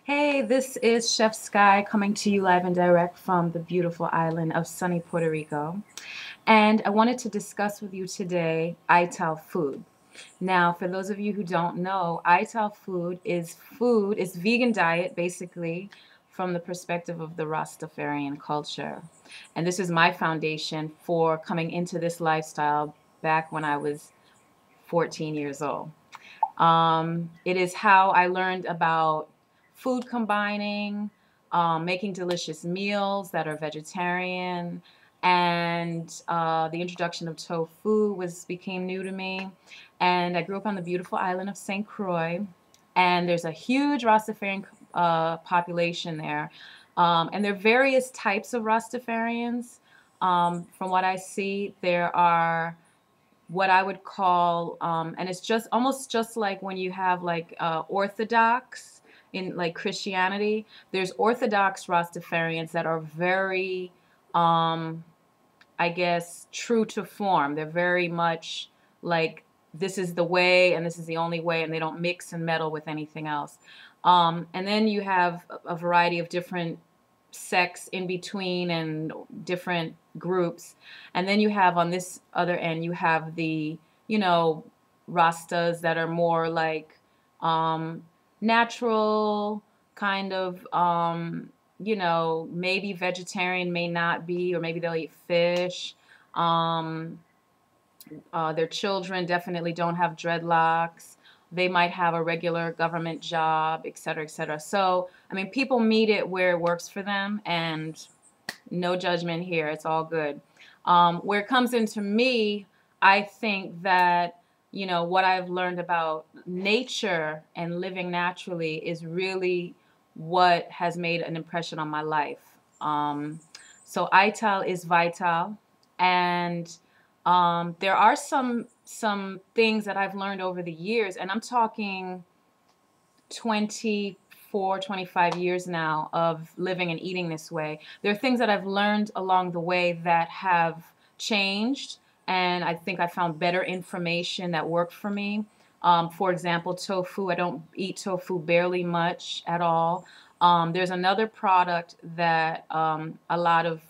Hey, this is Chef Sky coming to you live and direct from the beautiful island of sunny Puerto Rico. And I wanted to discuss with you today Ital food. Now, for those of you who don't know, Ital food is vegan diet basically from the perspective of the Rastafarian culture. And this is my foundation for coming into this lifestyle back when I was 14 years old. It is how I learned about food combining, making delicious meals that are vegetarian, and the introduction of tofu became new to me. And I grew up on the beautiful island of St. Croix, and there's a huge Rastafarian population there. And there are various types of Rastafarians. From what I see, there are what I would call, and it's just almost just like when you have like Orthodox in like Christianity. There's Orthodox Rastafarians that are very, um, I guess, true to form. They're very much like this is the way and this is the only way, and they don't mix and meddle with anything else. And then you have a variety of different sects in between and different groups. And then you have on this other end, you have the, you know, Rastas that are more like um, natural, kind of, maybe vegetarian, may not be, or maybe they'll eat fish. Um, their children definitely don't have dreadlocks. They might have a regular government job, et cetera, et cetera. So, I mean, people meet it where it works for them, and no judgment here. It's all good. Where it comes into me, I think that, what I've learned about nature and living naturally is really what has made an impression on my life. So ITAL is vital, and there are some things that I've learned over the years, and I'm talking 24, 25 years now of living and eating this way. There are things that I've learned along the way that have changed, and I think I found better information that worked for me. For example, tofu. I don't eat tofu barely much at all. There's another product that a lot of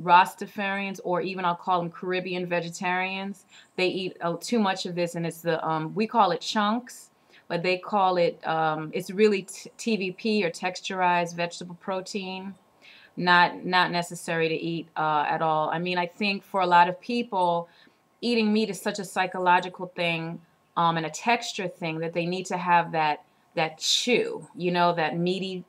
Rastafarians, or even I'll call them Caribbean vegetarians, they eat too much of this, and it's we call it chunks, but they call it, it's really TVP, or texturized vegetable protein, not necessary to eat at all. I mean, I think for a lot of people, eating meat is such a psychological thing, and a texture thing, that they need to have that chew, that meaty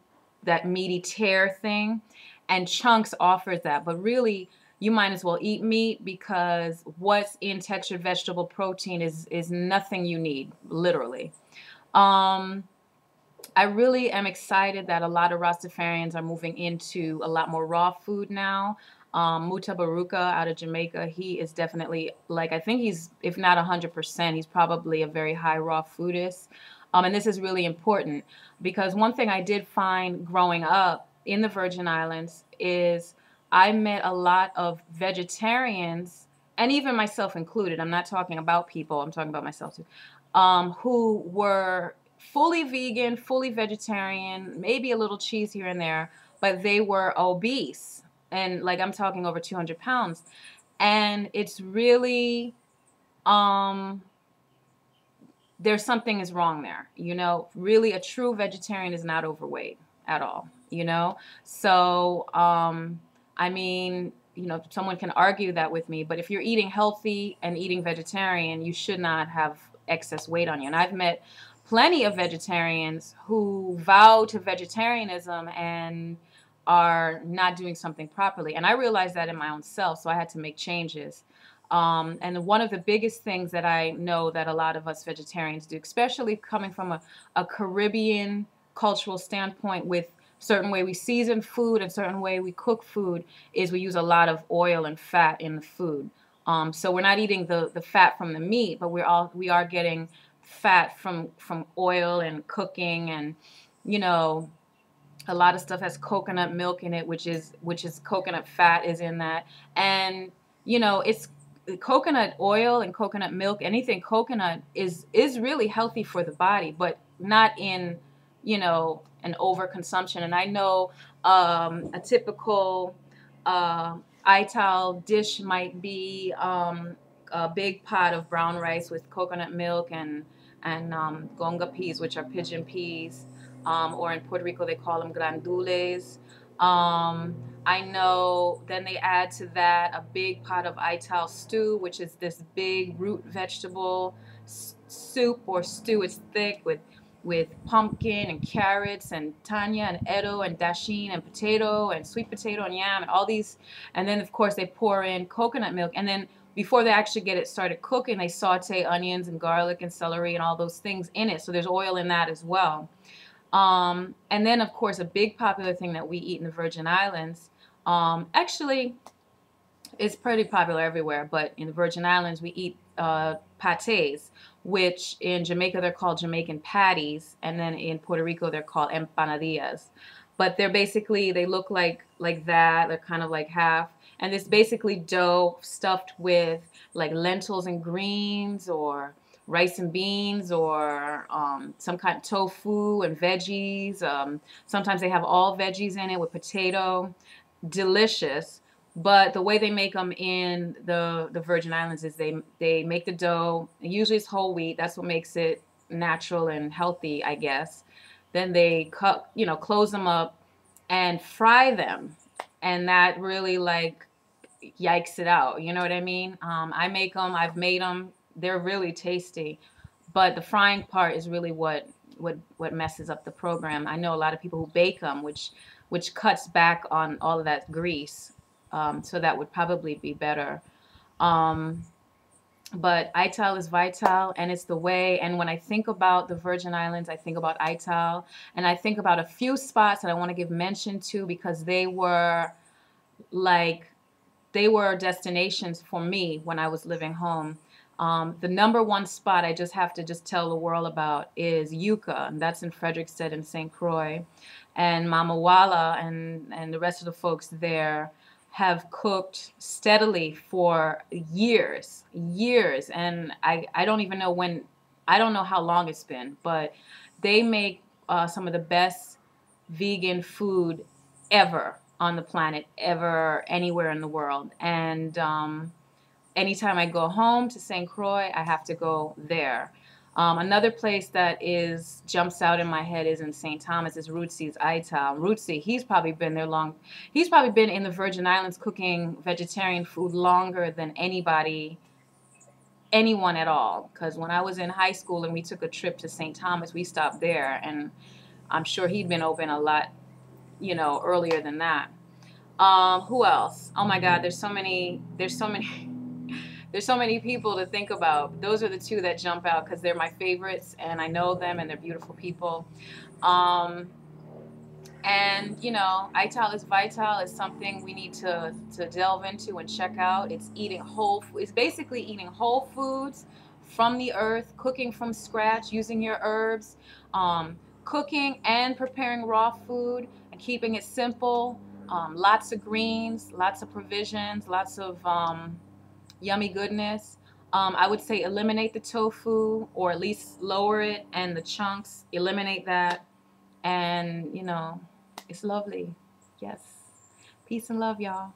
tear thing, and chunks offers that. But really, you might as well eat meat, because what's in textured vegetable protein is nothing you need, literally. Um, I really am excited that a lot of Rastafarians are moving into a lot more raw food now. Muta Baruka out of Jamaica, he is definitely, like, I think he's, if not 100%, he's probably a very high raw foodist. And this is really important, because one thing I did find growing up in the Virgin Islands is I met a lot of vegetarians, and even myself included. I'm not talking about people, I'm talking about myself too, who were fully vegan, fully vegetarian, maybe a little cheese here and there, but they were obese. And like, I'm talking over 200 pounds. And it's really, um, there's something is wrong there. Really, a true vegetarian is not overweight at all. So, I mean, someone can argue that with me, but if you're eating healthy and eating vegetarian, you should not have excess weight on you. And I've met plenty of vegetarians who vow to vegetarianism and are not doing something properly. And I realized that in my own self, so I had to make changes. And one of the biggest things that I know that a lot of us vegetarians do, especially coming from a Caribbean cultural standpoint, with certain way we season food and certain way we cook food, is we use a lot of oil and fat in the food. So we're not eating the fat from the meat, but we are getting fat from oil and cooking, and you know a lot of stuff has coconut milk in it, which is coconut fat is in that. And it's coconut oil and coconut milk, anything coconut is really healthy for the body, but not in you know, an overconsumption. And I know a typical Ital dish might be a big pot of brown rice with coconut milk and gonga peas, which are pigeon peas, or in Puerto Rico they call them grandules. Um, I know then they add to that a big pot of Ital stew, which is this big root vegetable soup or stew. It's thick with pumpkin and carrots and tanya and edo and dasheen and potato and sweet potato and yam and all these. And then of course they pour in coconut milk, and then before they actually get it started cooking, they saute onions and garlic and celery and all those things in it. So there's oil in that as well. And then, of course, a big popular thing that we eat in the Virgin Islands, actually, it's pretty popular everywhere, but in the Virgin Islands, we eat patés, which in Jamaica they're called Jamaican patties, and then in Puerto Rico they're called empanadillas. But they're basically, they look like that. They're kind of like half, and it's basically dough stuffed with like lentils and greens or rice and beans or some kind of tofu and veggies. Sometimes they have all veggies in it with potato. Delicious. But the way they make them in the Virgin Islands is they make the dough. Usually it's whole wheat. That's what makes it natural and healthy, I guess. Then they cut, you know, close them up and fry them, and that really like yikes it out. You know what I mean? I make them. I've made them. They're really tasty, but the frying part is really what messes up the program. I know a lot of people who bake them, which cuts back on all of that grease. So that would probably be better. Um, but Ital is vital, and it's the way. And when I think about the Virgin Islands, I think about Ital, and I think about a few spots that I want to give mention to because like they were destinations for me when I was living home. The number one spot I just have to just tell the world about is Yuka, and that's in Frederickstead and St. Croix. And Mama Wala and the rest of the folks there have cooked steadily for years, years. And I don't even know when, I don't know how long it's been, but they make some of the best vegan food ever on the planet, ever, anywhere in the world. And anytime I go home to St. Croix, I have to go there. Another place that jumps out in my head is in St. Thomas is Rootsy's Ital. Rootsy, he's probably been there long. He's probably been in the Virgin Islands cooking vegetarian food longer than anyone at all. Because when I was in high school and we took a trip to St. Thomas, we stopped there, and I'm sure he'd been open a lot, you know, earlier than that. Who else? Oh my God, there's so many. There's so many people to think about. Those are the two that jump out because they're my favorites, and I know them, and they're beautiful people. Um, and you know, Ital is vital. It's something we need to delve into and check out. It's eating whole. It's basically eating whole foods from the earth, cooking from scratch, using your herbs, cooking and preparing raw food, and keeping it simple. Lots of greens, lots of provisions, lots of yummy goodness. I would say eliminate the tofu or at least lower it, and the chunks, eliminate that. And, you know, it's lovely. Yes. Peace and love, y'all.